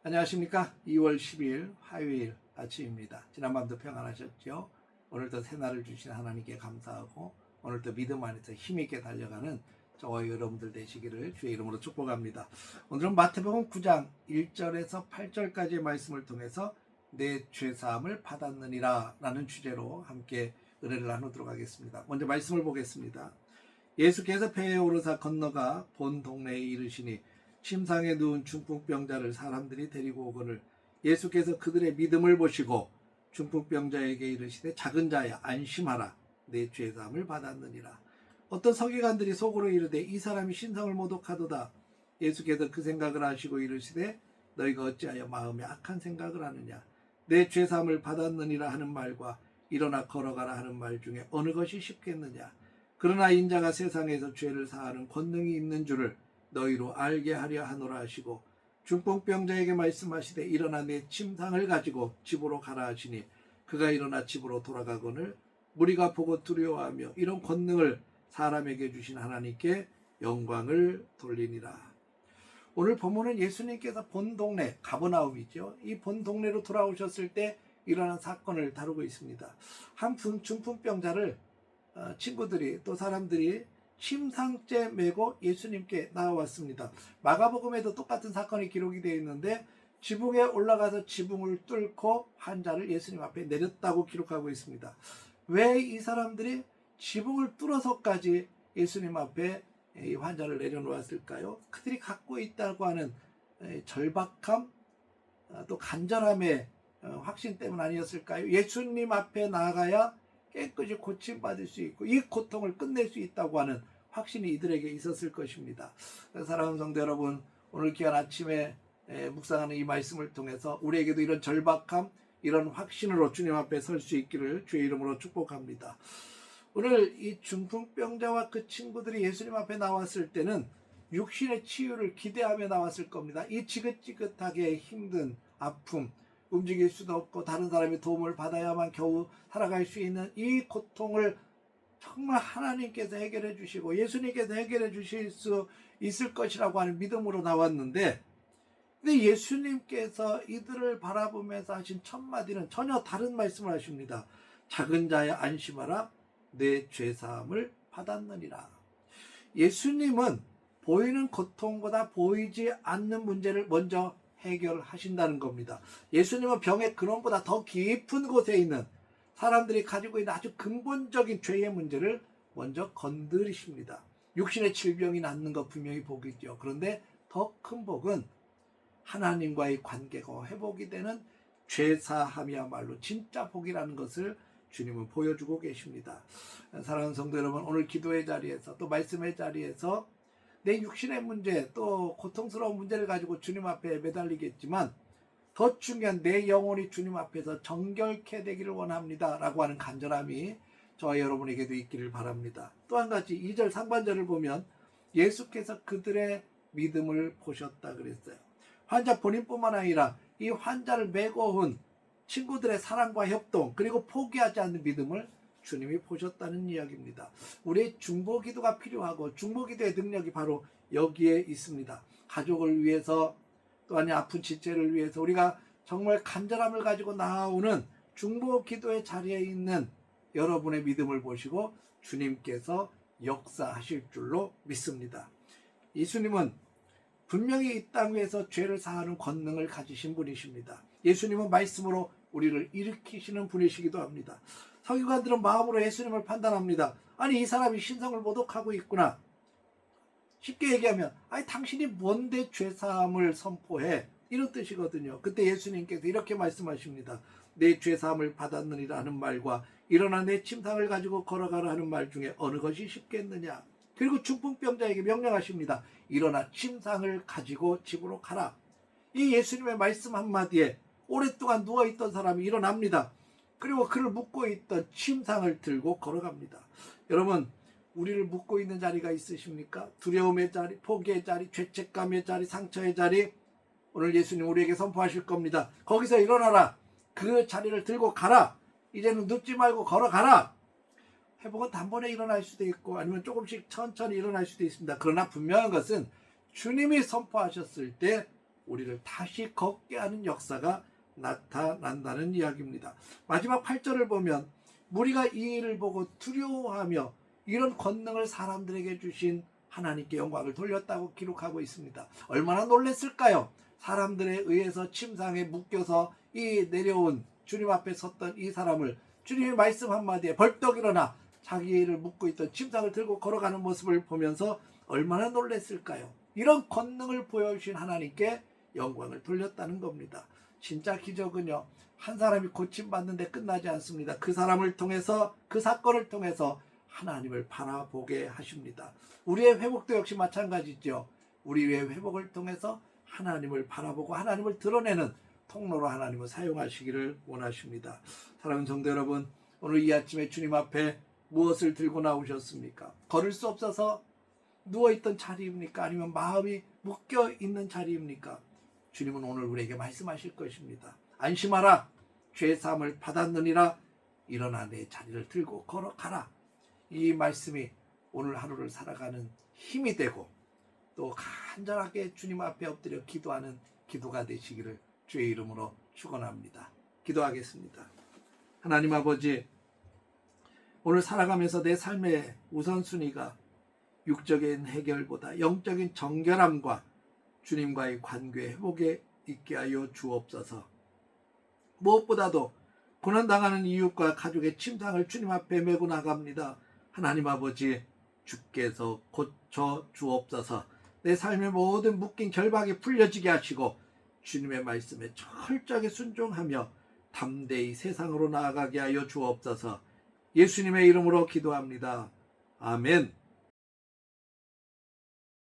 안녕하십니까. 2월 10일 화요일 아침입니다. 지난밤도 평안하셨죠? 오늘도 새날을 주신 하나님께 감사하고 오늘도 믿음 안에서 힘있게 달려가는 저와 여러분들 되시기를 주의 이름으로 축복합니다. 오늘은 마태복음 9장 1절에서 8절까지의 말씀을 통해서 내 죄사함을 받았느니라 라는 주제로 함께 은혜를 나누도록 하겠습니다. 먼저 말씀을 보겠습니다. 예수께서 배에 오르사 건너가 본 동네에 이르시니 침상에 누운 중풍병자를 사람들이 데리고 오거늘 예수께서 그들의 믿음을 보시고 중풍병자에게 이르시되 작은 자야 안심하라 내 죄사함을 받았느니라. 어떤 서기관들이 속으로 이르되 이 사람이 신성을 모독하도다. 예수께서 그 생각을 하시고 이르시되 너희가 어찌하여 마음에 악한 생각을 하느냐. 내 죄사함을 받았느니라 하는 말과 일어나 걸어가라 하는 말 중에 어느 것이 쉽겠느냐. 그러나 인자가 세상에서 죄를 사하는 권능이 있는 줄을 너희로 알게 하려 하노라 하시고 중풍병자에게 말씀하시되 일어나 내 침상을 가지고 집으로 가라 하시니 그가 일어나 집으로 돌아가거늘 무리가 보고 두려워하며 이런 권능을 사람에게 주신 하나님께 영광을 돌리니라. 오늘 본문은 예수님께서 본 동네 가버나움이죠. 이 본 동네로 돌아오셨을 때 일어난 사건을 다루고 있습니다. 한 중풍병자를 친구들이 또 사람들이 침상째 메고 예수님께 나와왔습니다. 마가복음에도 똑같은 사건이 기록이 되어 있는데 지붕에 올라가서 지붕을 뚫고 환자를 예수님 앞에 내렸다고 기록하고 있습니다. 왜 이 사람들이 지붕을 뚫어서까지 예수님 앞에 이 환자를 내려놓았을까요? 그들이 갖고 있다고 하는 절박함 또 간절함의 확신 때문 아니었을까요? 예수님 앞에 나아가야 깨끗이 고침받을 수 있고 이 고통을 끝낼 수 있다고 하는 확신이 이들에게 있었을 것입니다. 사랑하는 성도 여러분, 오늘 귀한 아침에 묵상하는 이 말씀을 통해서 우리에게도 이런 절박함, 이런 확신으로 주님 앞에 설 수 있기를 주의 이름으로 축복합니다. 오늘 이 중풍병자와 그 친구들이 예수님 앞에 나왔을 때는 육신의 치유를 기대하며 나왔을 겁니다. 이 지긋지긋하게 힘든 아픔, 움직일 수도 없고 다른 사람의 도움을 받아야만 겨우 살아갈 수 있는 이 고통을 정말 하나님께서 해결해 주시고 예수님께서 해결해 주실 수 있을 것이라고 하는 믿음으로 나왔는데, 근데 예수님께서 이들을 바라보면서 하신 첫 마디는 전혀 다른 말씀을 하십니다. 작은 자야 안심하라 내 죄사함을 받았느니라. 예수님은 보이는 고통보다 보이지 않는 문제를 먼저 해결하신다는 겁니다. 예수님은 병의 근원보다 더 깊은 곳에 있는 사람들이 가지고 있는 아주 근본적인 죄의 문제를 먼저 건드리십니다. 육신의 질병이 낫는 것 분명히 복이죠. 그런데 더 큰 복은 하나님과의 관계가 회복이 되는 죄사함이야말로 진짜 복이라는 것을 주님은 보여주고 계십니다. 사랑하는 성도 여러분, 오늘 기도의 자리에서 또 말씀의 자리에서 내 육신의 문제 또 고통스러운 문제를 가지고 주님 앞에 매달리겠지만 더 중요한 내 영혼이 주님 앞에서 정결케 되기를 원합니다 라고 하는 간절함이 저와 여러분에게도 있기를 바랍니다. 또 한 가지 2절 상반절을 보면 예수께서 그들의 믿음을 보셨다 그랬어요. 환자 본인뿐만 아니라 이 환자를 메고 온 친구들의 사랑과 협동 그리고 포기하지 않는 믿음을 주님이 보셨다는 이야기입니다. 우리의 중보기도가 필요하고 중보기도의 능력이 바로 여기에 있습니다. 가족을 위해서 또한 아픈 지체를 위해서 우리가 정말 간절함을 가지고 나아오는 중보기도의 자리에 있는 여러분의 믿음을 보시고 주님께서 역사하실 줄로 믿습니다. 예수님은 분명히 이 땅 위에서 죄를 사하는 권능을 가지신 분이십니다. 예수님은 말씀으로 우리를 일으키시는 분이시기도 합니다. 서기관들은 마음으로 예수님을 판단합니다. 아니 이 사람이 신성을 모독하고 있구나. 쉽게 얘기하면 아니 당신이 뭔데 죄사함을 선포해 이런 뜻이거든요. 그때 예수님께서 이렇게 말씀하십니다. 내 죄사함을 받았느니라 하는 말과 일어나 내 침상을 가지고 걸어가라 하는 말 중에 어느 것이 쉽겠느냐. 그리고 중풍병자에게 명령하십니다. 일어나 침상을 가지고 집으로 가라. 이 예수님의 말씀 한마디에 오랫동안 누워있던 사람이 일어납니다. 그리고 그를 묶고 있던 침상을 들고 걸어갑니다. 여러분, 우리를 묶고 있는 자리가 있으십니까? 두려움의 자리, 포기의 자리, 죄책감의 자리, 상처의 자리. 오늘 예수님 우리에게 선포하실 겁니다. 거기서 일어나라. 그 자리를 들고 가라. 이제는 눕지 말고 걸어가라. 회복은 단번에 일어날 수도 있고 아니면 조금씩 천천히 일어날 수도 있습니다. 그러나 분명한 것은 주님이 선포하셨을 때 우리를 다시 걷게 하는 역사가 나타난다는 이야기입니다. 마지막 8절을 보면 무리가 이 일을 보고 두려워하며 이런 권능을 사람들에게 주신 하나님께 영광을 돌렸다고 기록하고 있습니다. 얼마나 놀랐을까요? 사람들에 의해서 침상에 묶여서 이 내려온 주님 앞에 섰던 이 사람을 주님의 말씀 한마디에 벌떡 일어나 자기를 묶고 있던 침상을 들고 걸어가는 모습을 보면서 얼마나 놀랐을까요? 이런 권능을 보여주신 하나님께 영광을 돌렸다는 겁니다. 진짜 기적은요, 한 사람이 고침받는데 끝나지 않습니다. 그 사람을 통해서, 그 사건을 통해서 하나님을 바라보게 하십니다. 우리의 회복도 역시 마찬가지죠. 우리의 회복을 통해서 하나님을 바라보고 하나님을 드러내는 통로로 하나님을 사용하시기를 원하십니다. 사랑하는 성도 여러분, 오늘 이 아침에 주님 앞에 무엇을 들고 나오셨습니까? 걸을 수 없어서 누워있던 자리입니까? 아니면 마음이 묶여있는 자리입니까? 주님은 오늘 우리에게 말씀하실 것입니다. 안심하라, 죄사함을 받았느니라. 일어나 내 자리를 들고 걸어가라. 이 말씀이 오늘 하루를 살아가는 힘이 되고 또 간절하게 주님 앞에 엎드려 기도하는 기도가 되시기를 주의 이름으로 축원합니다. 기도하겠습니다. 하나님 아버지, 오늘 살아가면서 내 삶의 우선순위가 육적인 해결보다 영적인 정결함과 주님과의 관계 회복에 있게 하여 주옵소서. 무엇보다도 고난당하는 이웃과 가족의 침상을 주님 앞에 메고 나갑니다. 하나님 아버지, 주께서 고쳐 주옵소서. 내 삶의 모든 묶인 결박이 풀려지게 하시고 주님의 말씀에 철저하게 순종하며 담대히 세상으로 나아가게 하여 주옵소서. 예수님의 이름으로 기도합니다. 아멘.